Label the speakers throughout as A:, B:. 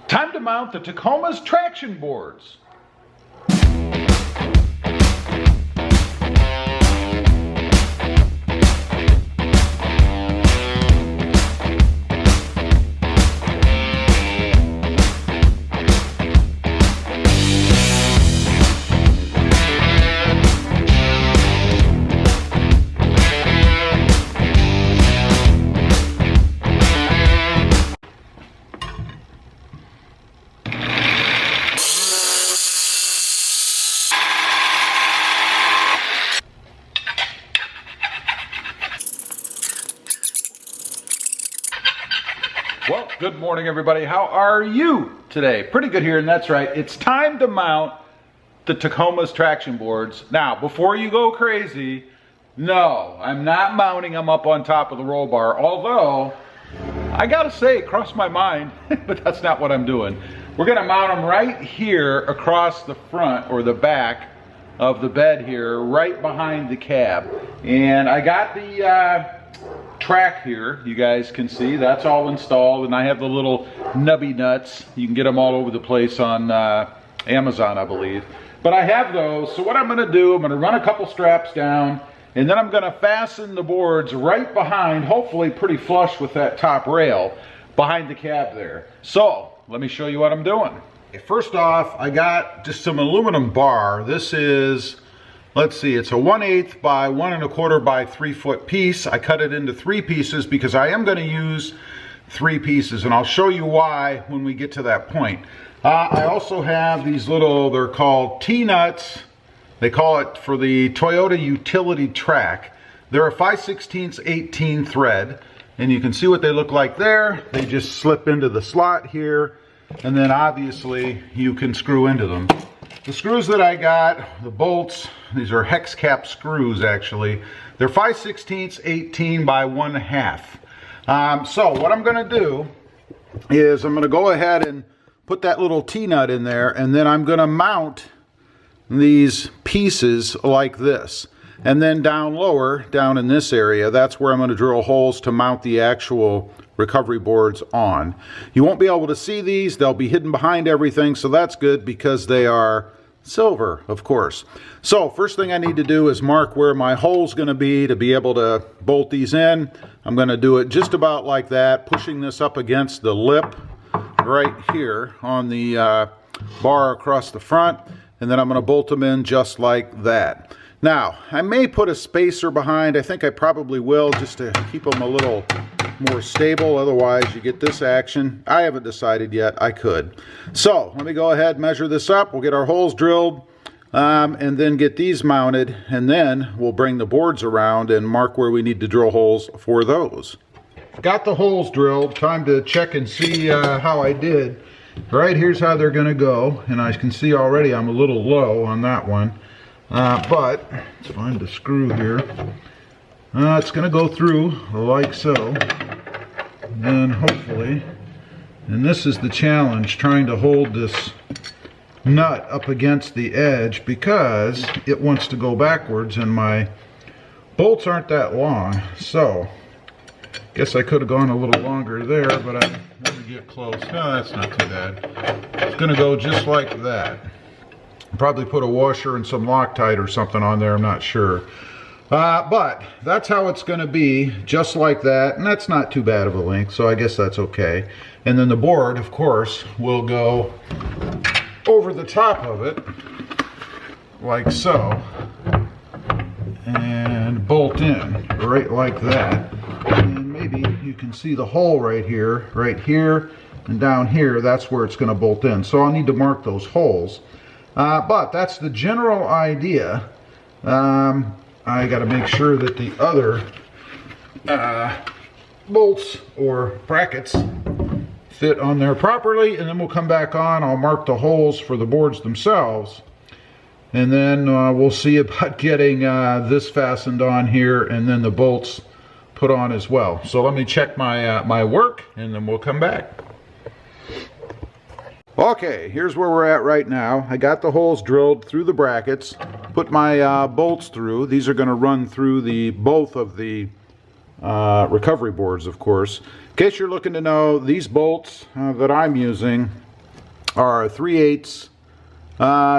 A: Time to mount the Tacoma's traction boards. Well, good morning everybody. How are you today? Pretty good here, and that's right. It's time to mount the Tacoma's traction boards. Now, before you go crazy, no, I'm not mounting them up on top of the roll bar, although I gotta say, it crossed my mind, but that's not what I'm doing. We're gonna mount them right here across the front or the back of the bed here, right behind the cab. And I got the track here, you guys can see that's all installed, and I have the little nubby nuts. You can get them all over the place on Amazon, I believe, but I have those. So what I'm going to do, I'm going to run a couple straps down, and then I'm going to fasten the boards right behind, hopefully pretty flush with that top rail behind the cab there. So let me show you what I'm doing. First off, I got just some aluminum bar. This is, let's see, it's a 1/8 by 1 1/4 by 3 foot piece. I cut it into 3 pieces because I am going to use 3 pieces, and I'll show you why when we get to that point. I also have these little, they're called T-nuts. They call it for the Toyota utility track. They're a 5/16 18 thread, and you can see what they look like there. They just slip into the slot here, and then obviously you can screw into them. The screws that I got, the bolts, these are hex cap screws actually. They're 5/16 18 by 1/2. So what I'm going to do is I'm going to go ahead and put that little T-nut in there, and then I'm going to mount these pieces like this. And then down lower, down in this area, that's where I'm going to drill holes to mount the actual recovery boards on. You won't be able to see these, they'll be hidden behind everything, so that's good because they are silver, of course. So first thing I need to do is mark where my hole's going to be able to bolt these in. I'm going to do it just about like that, pushing this up against the lip right here on the bar across the front, and then I'm going to bolt them in just like that. Now, I may put a spacer behind. I think I probably will, just to keep them a little more stable. Otherwise, you get this action. I haven't decided yet. I could. So, let me go ahead and measure this up. We'll get our holes drilled, and then get these mounted, and then we'll bring the boards around and mark where we need to drill holes for those. Got the holes drilled. Time to check and see how I did. Right, here's how they're going to go, and I can see already I'm a little low on that one. But let's find the screw here. It's going to go through like so, and then hopefully, and this is the challenge, trying to hold this nut up against the edge because it wants to go backwards, and my bolts aren't that long, so guess I could have gone a little longer there, but I want to get close. No, that's not too bad. It's going to go just like that. Probably put a washer and some Loctite or something on there, I'm not sure. But that's how it's going to be, just like that, and that's not too bad of a length, so I guess that's okay. And then the board, of course, will go over the top of it, like so, and bolt in, right like that. And maybe you can see the hole right here, and down here, that's where it's going to bolt in. So I'll need to mark those holes. But that's the general idea. I got to make sure that the other bolts or brackets fit on there properly, and then we'll come back on. I'll mark the holes for the boards themselves, and then we'll see about getting this fastened on here, and then the bolts put on as well. So let me check my my work, and then we'll come back. Okay, here's where we're at right now. I got the holes drilled through the brackets, put my bolts through. These are going to run through both of the recovery boards, of course. In case you're looking to know, these bolts that I'm using are 3/8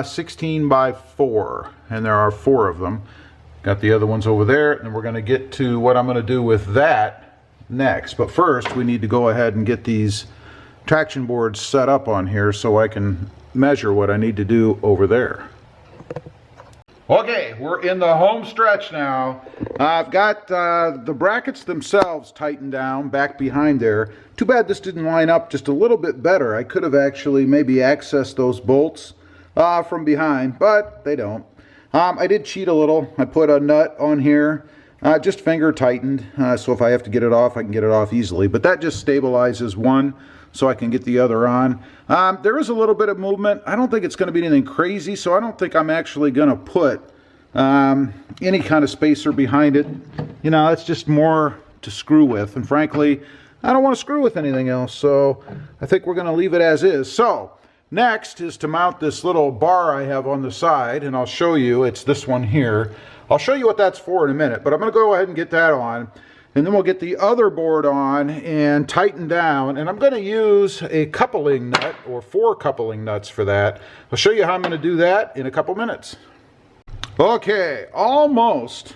A: 16 by 4, and there are 4 of them. Got the other ones over there, and we're going to get to what I'm going to do with that next. But first, we need to go ahead and get these traction boards set up on here so I can measure what I need to do over there. Okay, we're in the home stretch now. I've got the brackets themselves tightened down back behind there. Too bad this didn't line up just a little bit better. I could have actually maybe accessed those bolts from behind, but they don't. I did cheat a little. I put a nut on here, just finger tightened, so if I have to get it off, I can get it off easily. But that just stabilizes one so I can get the other on. There is a little bit of movement. I don't think it's going to be anything crazy, so I don't think I'm actually going to put any kind of spacer behind it. You know, it's just more to screw with, and frankly, I don't want to screw with anything else, so I think we're going to leave it as is. So next is to mount this little bar I have on the side, and I'll show you. It's this one here. I'll show you what that's for in a minute, but I'm going to go ahead and get that on, and then we'll get the other board on and tighten down, and I'm going to use a coupling nut, or 4 coupling nuts for that. I'll show you how I'm going to do that in a couple minutes. Okay, almost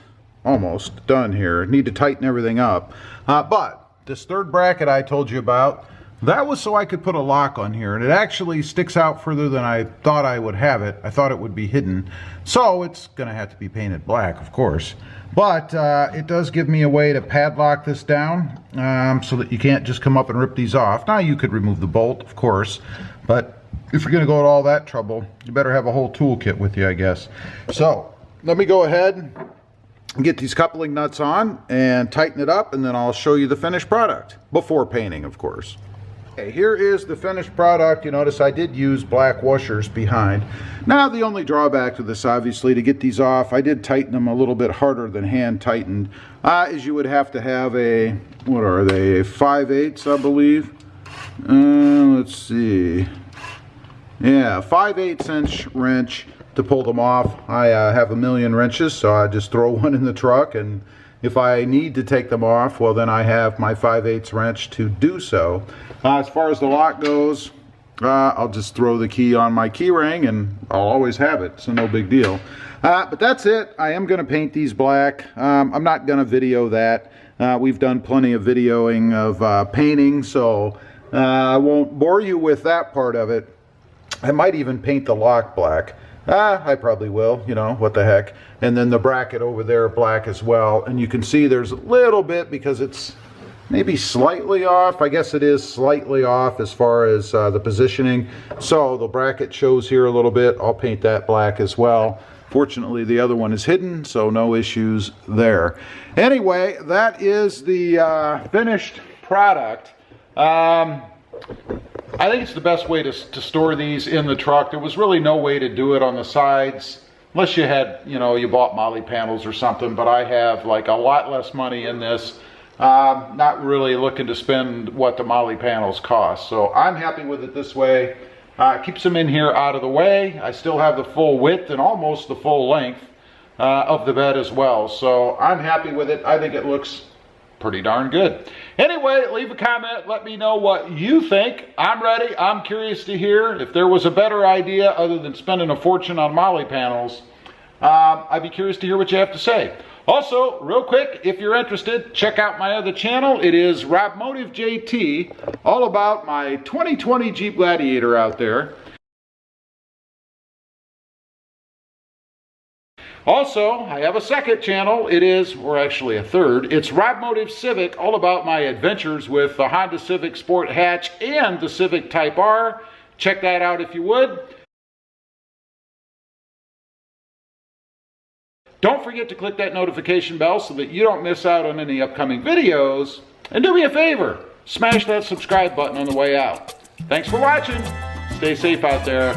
A: done here. Need to tighten everything up, but this third bracket I told you about, that was so I could put a lock on here, and it actually sticks out further than I thought I would have it. I thought it would be hidden, so it's going to have to be painted black, of course. But it does give me a way to padlock this down so that you can't just come up and rip these off. Now you could remove the bolt, of course, but if you're going to go to all that trouble, you better have a whole toolkit with you, I guess. So let me go ahead and get these coupling nuts on and tighten it up, and then I'll show you the finished product before painting, of course. Okay, here is the finished product. You notice I did use black washers behind. Now the only drawback to this, obviously, to get these off, I did tighten them a little bit harder than hand tightened, is you would have to have a, what are they, 5/8, I believe. Let's see. Yeah, 5/8 inch wrench to pull them off. I have a million wrenches, so I just throw one in the truck, and if I need to take them off, well, then I have my 5/8 wrench to do so. As far as the lock goes, I'll just throw the key on my key ring and I'll always have it, so no big deal. But that's it. I am going to paint these black. I'm not going to video that. We've done plenty of videoing of painting, so I won't bore you with that part of it. I might even paint the lock black. I probably will, you know, what the heck. And then the bracket over there black as well. And you can see there's a little bit because it's maybe slightly off. I guess it is slightly off as far as the positioning. So the bracket shows here a little bit. I'll paint that black as well. Fortunately, the other one is hidden, so no issues there. Anyway, that is the finished product. I think it's the best way to store these in the truck. There was really no way to do it on the sides, unless you had, you know, you bought molly panels or something, but I have like a lot less money in this. Not really looking to spend what the molly panels cost. So I'm happy with it this way. Keeps them in here out of the way. I still have the full width and almost the full length of the bed as well. So I'm happy with it. I think it looks pretty darn good. Anyway, leave a comment. Let me know what you think. I'm ready. I'm curious to hear if there was a better idea other than spending a fortune on molly panels. I'd be curious to hear what you have to say. Also, real quick, if you're interested, check out my other channel. It is RobMotive JT, all about my 2020 Jeep Gladiator out there. Also, I have a second channel. It is, or actually a third, it's RobMotive Civic, all about my adventures with the Honda Civic Sport Hatch and the Civic Type R. Check that out if you would. Don't forget to click that notification bell so that you don't miss out on any upcoming videos. And do me a favor, smash that subscribe button on the way out. Thanks for watching. Stay safe out there.